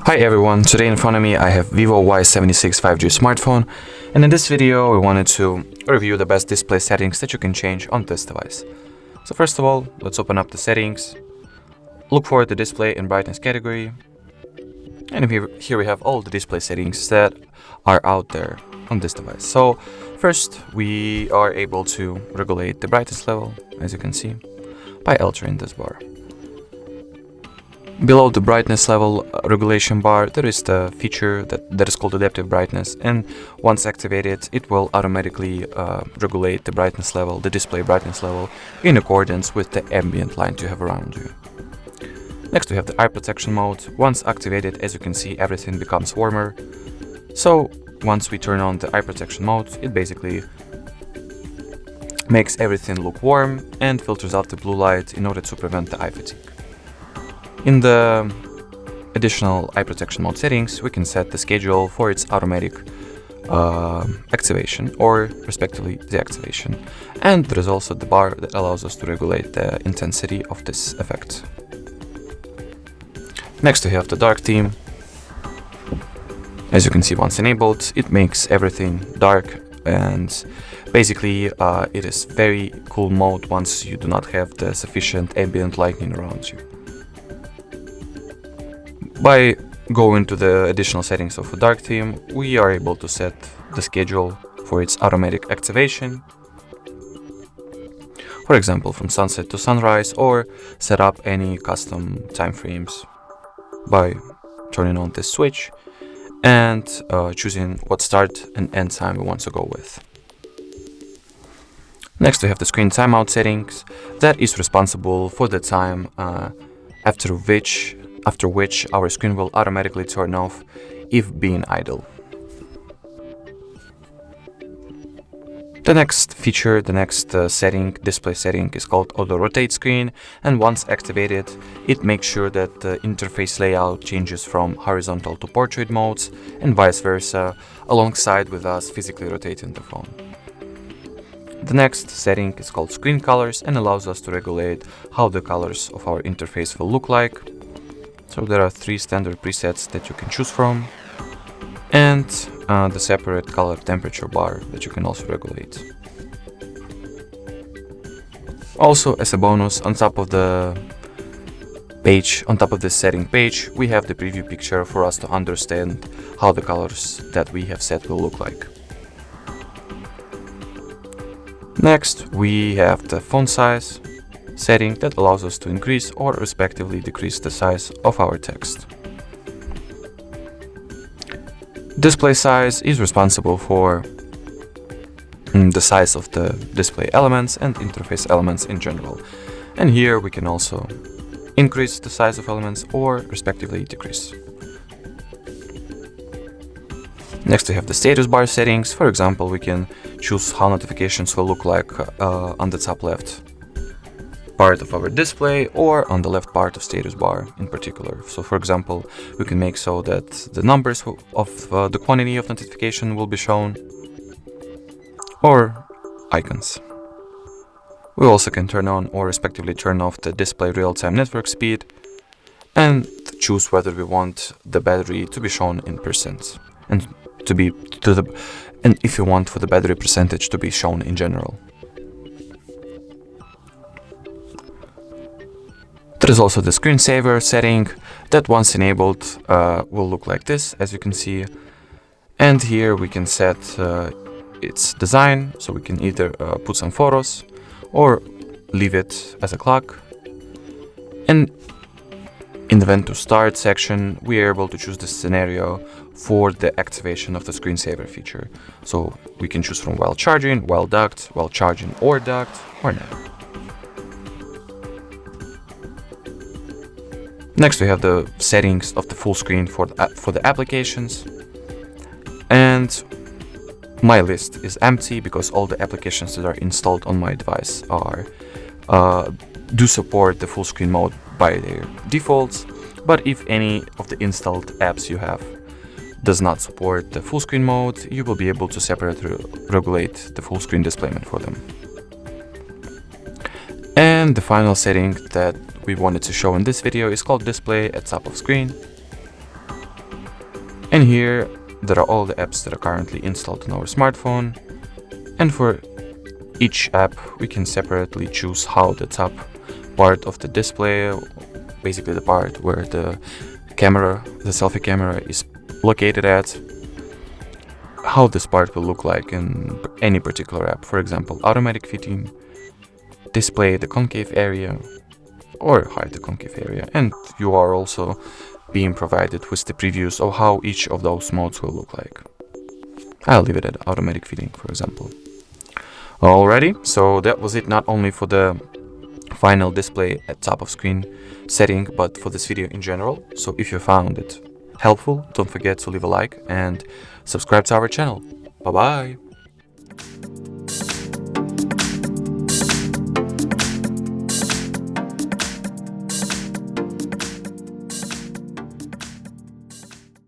Hi everyone, today in front of me I have vivo Y76 5G smartphone, and in this video we wanted to review the best display settings that you can change on this device. So first of all, let's open up the settings, look for the display and brightness category, and here we have all the display settings that are out there on this device. So first we are able to regulate the brightness level, as you can see, by altering this bar. Below the brightness level regulation bar, there is the feature that is called adaptive brightness, and once activated, it will automatically regulate the brightness level, the display brightness level, in accordance with the ambient light you have around you. Next, we have the eye protection mode. Once activated, as you can see, everything becomes warmer. So once we turn on the eye protection mode, it basically makes everything look warm and filters out the blue light in order to prevent the eye fatigue. In the additional eye protection mode settings, we can set the schedule for its automatic activation or respectively deactivation. And there is also the bar that allows us to regulate the intensity of this effect. Next we have the dark theme. As you can see, once enabled, it makes everything dark, and basically it is very cool mode once you do not have the sufficient ambient lighting around you. By going to the additional settings of a dark theme, we are able to set the schedule for its automatic activation, for example from sunset to sunrise, or set up any custom time frames by turning on this switch and choosing what start and end time we want to go with. Next we have the screen timeout settings that is responsible for the time after which our screen will automatically turn off if being idle. The next feature, the next display setting is called Auto Rotate Screen, and once activated, it makes sure that the interface layout changes from horizontal to portrait modes and vice versa, alongside with us physically rotating the phone. The next setting is called Screen Colors and allows us to regulate how the colors of our interface will look like. So there are 3 standard presets that you can choose from, and the separate color temperature bar that you can also regulate. Also, as a bonus, on top of the setting page, we have the preview picture for us to understand how the colors that we have set will look like. Next, we have the font size setting that allows us to increase or respectively decrease the size of our text. Display size is responsible for the size of the display elements and interface elements in general, and here we can also increase the size of elements or respectively decrease. Next we have the status bar settings. For example, we can choose how notifications will look like on the top left part of our display or on the left part of status bar in particular. So for example, we can make so that the numbers of the quantity of notification will be shown, or icons. We also can turn on or respectively turn off the display real-time network speed and choose whether we want the battery to be shown in percent and if you want for the battery percentage to be shown in general. There is also the screensaver setting that once enabled will look like this, as you can see, and here we can set its design, so we can either put some photos or leave it as a clock. And in the when to start section, we are able to choose the scenario for the activation of the screensaver feature. So we can choose from while charging, while docked, while charging or docked, or never. Next we have the settings of the full screen for the applications, and my list is empty because all the applications that are installed on my device do support the full screen mode by their defaults, but if any of the installed apps you have does not support the full screen mode, you will be able to separately regulate the full screen displayment for them. And the final setting that we wanted to show in this video is called display at top of screen. And here there are all the apps that are currently installed on our smartphone. And for each app we can separately choose how the top part of the display, basically the part where the camera, the selfie camera is located at, how this part will look like in any particular app. For example, automatic fitting, display the concave area, or hide the concave area. And you are also being provided with the previews of how each of those modes will look like. I'll leave it at automatic fitting, for example. Alrighty, so that was it, not only for the final display at top of screen setting, but for this video in general. So if you found it helpful, don't forget to leave a like and subscribe to our channel. Bye bye!